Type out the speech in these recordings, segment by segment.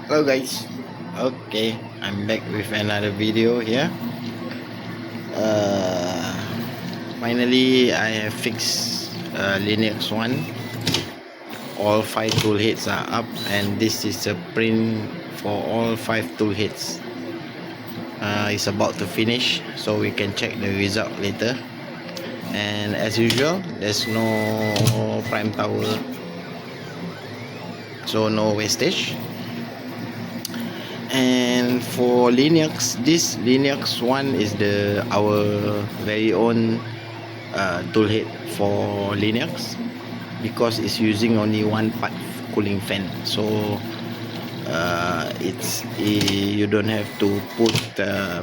Hello guys, okay, I'm back with another video here. uh, Finally I have fixed Linux One. All 5 toolheads are up, and this is a print for all 5 toolheads. It's about to finish, so we can check the result later. And as usual, there's no prime tower, so no wastage. And for Linux, this Linux One is our very own toolhead for Linux, because it's using only one part cooling fan. So you don't have to put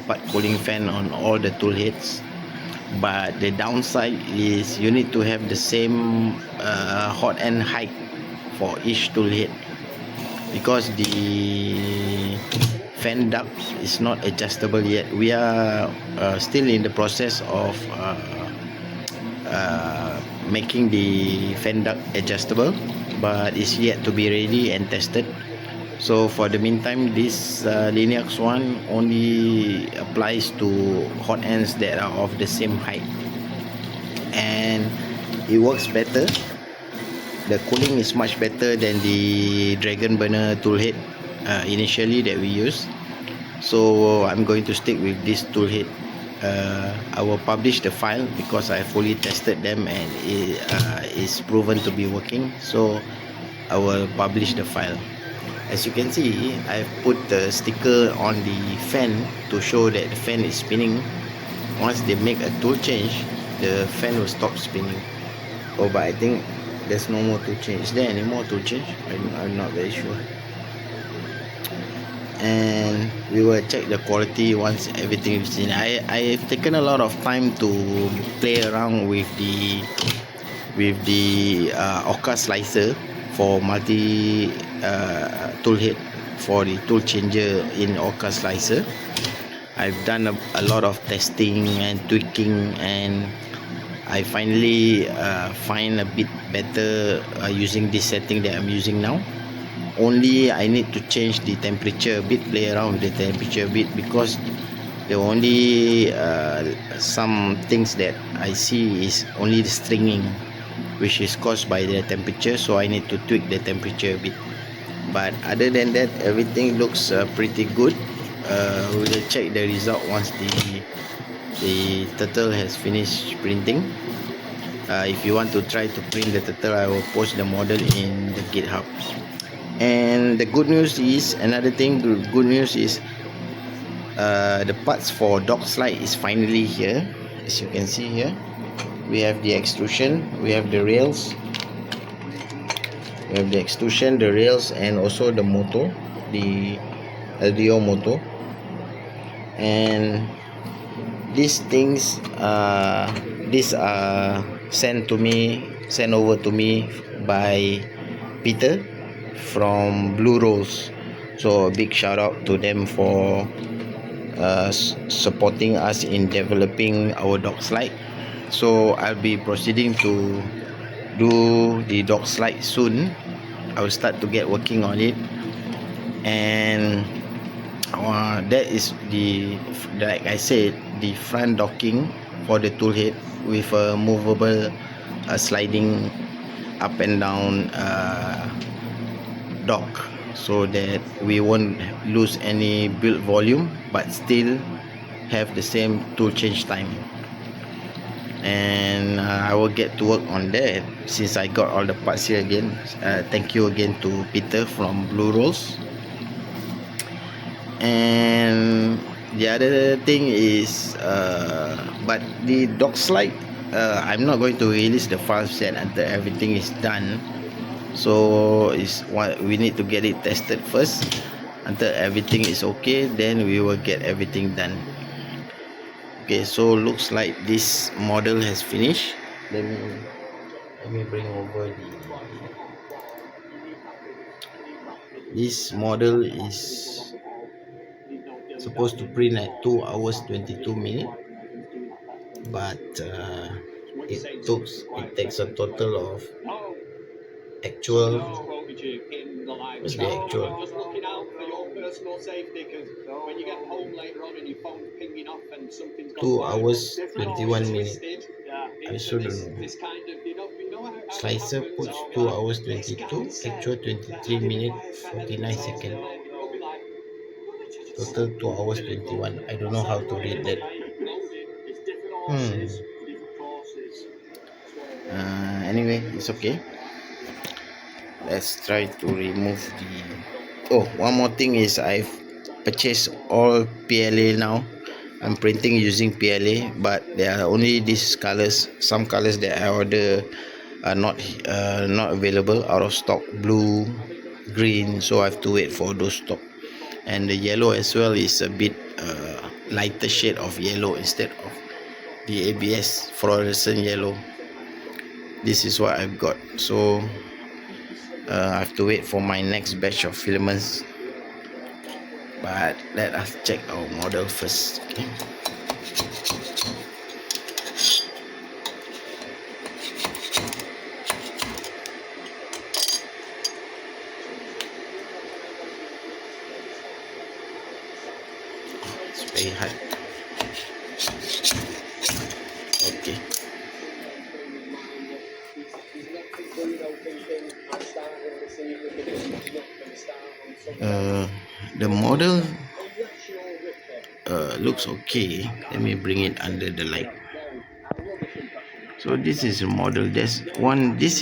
part cooling fan on all the toolheads. But the downside is you need to have the same hot end height for each toolhead, because the fan duct is not adjustable yet. We are still in the process of making the fan duct adjustable, but it's yet to be ready and tested. So for the meantime, this Linux One only applies to hot ends that are of the same height, and it works better. The cooling is much better than the Dragon Burner toolhead initially that we used. So I'm going to stick with this toolhead. I will publish the file because I fully tested them, and it is proven to be working. So I will publish the file. As you can see, I put the sticker on the fan to show that the fan is spinning. Once they make a tool change, the fan will stop spinning. Oh, but I think there's no more tool change. Is there any more tool change? I'm not very sure. And we will check the quality once everything is in. I've taken a lot of time to play around with the Orca slicer for multi toolhead, for the tool changer in Orca slicer. I've done a lot of testing and tweaking, and I finally find a bit better using this setting that I'm using now. Only I need to change the temperature a bit, play around with the temperature a bit, because the only some things that I see is only the stringing, which is caused by the temperature. So I need to tweak the temperature a bit. But other than that, everything looks pretty good. We will check the result once the turtle has finished printing. If you want to try to print the turtle, I will post the model in the GitHub. And the good news is, good news is the parts for dock slide is finally here. As you can see here, we have the extrusion, we have the rails, the rails, and also the motor, the LDO motor. And these things these are sent over to me by Peter from Blue Rose. So a big shout out to them for supporting us in developing our dock slide. So I'll be proceeding to do the dock slide soon. I will start to get working on it, and that is like I said, the front docking for the toolhead with a movable sliding up and down dock, so that we won't lose any build volume but still have the same tool change time. And I will get to work on that since I got all the parts here again. Thank you again to Peter from Blue Rose. And the other thing is but the dock slide, I'm not going to release the file set until everything is done. So is what we need to get it tested first. Until everything is okay, then we will get everything done. Okay, so looks like this model has finished. Let me bring over this model is supposed to print at 2 hours 22 minutes, but it takes a total of actual, what's the actual, 2 hours 21 minutes. I also don't know. Slicer puts 2 hours 22, actual 23 minutes 49 seconds. Total 2 hours 21. I don't know how to read that. Anyway, it's okay. Let's try to remove the. Oh, one more thing is I've purchased all PLA now. I'm printing using PLA, but there are only these colors. Some colors that I order are not available, out of stock. Blue, green, so I have to wait for those stock. And the yellow as well is a bit lighter shade of yellow instead of the ABS fluorescent yellow. This is what I've got, so I have to wait for my next batch of filaments. But let us check our model first. Okay. It's very hard. Okay. The model looks okay. Let me bring it under the light. So this is a model. This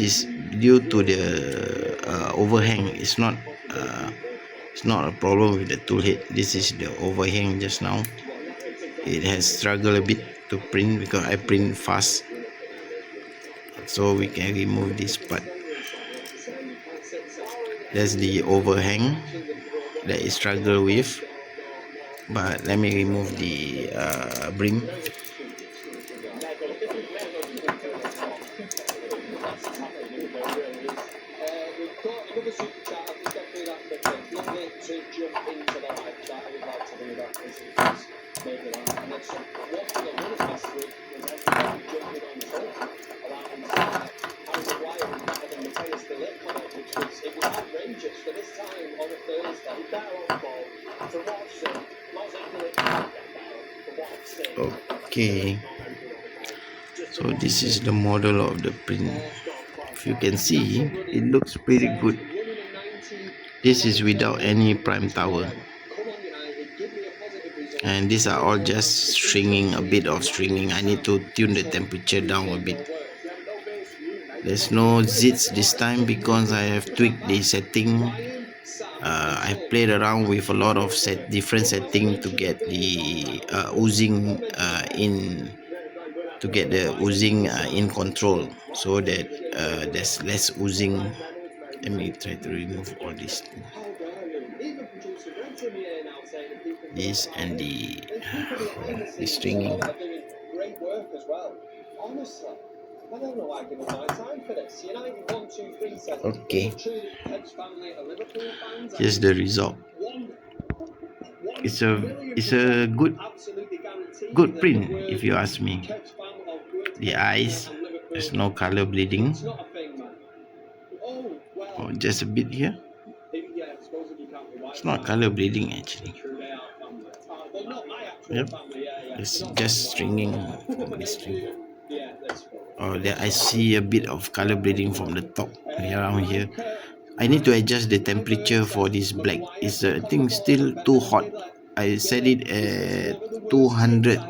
is due to the overhang. It's not a problem with the tool head. This is the overhang just now. It has struggled a bit to print because I print fast, so we can remove this part. That's the overhang that it struggled with, but let me remove the brim. Okay, so this is the model of the print. If you can see, it looks pretty good. This is without any prime tower, and these are all just stringing, a bit of stringing. I need to tune the temperature down a bit. There's no zits this time because I have tweaked the setting. I played around with a lot of different setting to get the oozing in control, so that there's less oozing. Let me try to remove all this and the stringing. Okay, here's the result. It's a good print, if you ask me. The eyes, there's no color bleeding. Oh, just a bit here. It's not color bleeding actually. Yep, it's just stringing from the string. Oh, there I see a bit of color bleeding from the top around here. I need to adjust the temperature for this black. It's I think still too hot. I set it at 200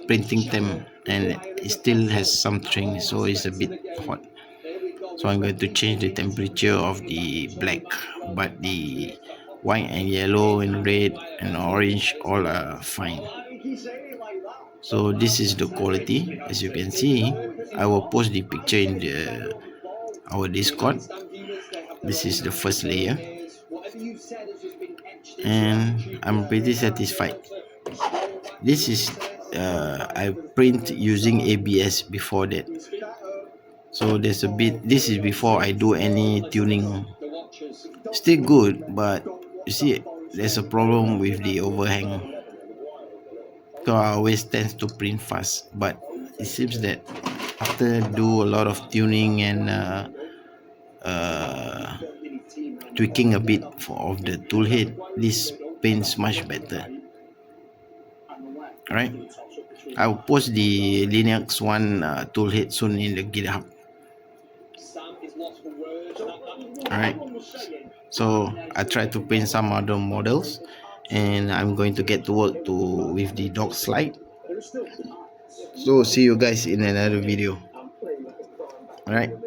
printing temp and it still has some string, so it's a bit hot. So I'm going to change the temperature of the black, but the white and yellow and red and orange all are fine. So this is the quality. As you can see, I will post the picture in our Discord. This is the first layer, and I'm pretty satisfied. This is I print using ABS before that, so there's a bit. This is before I do any tuning. Still good, but you see there's a problem with the overhang, so I always tends to print fast. But it seems that after do a lot of tuning and tweaking a bit of the tool head, this paints much better. Alright, I'll post the Linux One toolhead soon in the GitHub. Alright, so I try to paint some other models, and I'm going to get to work with the dog slide. So see you guys in another video. Alright.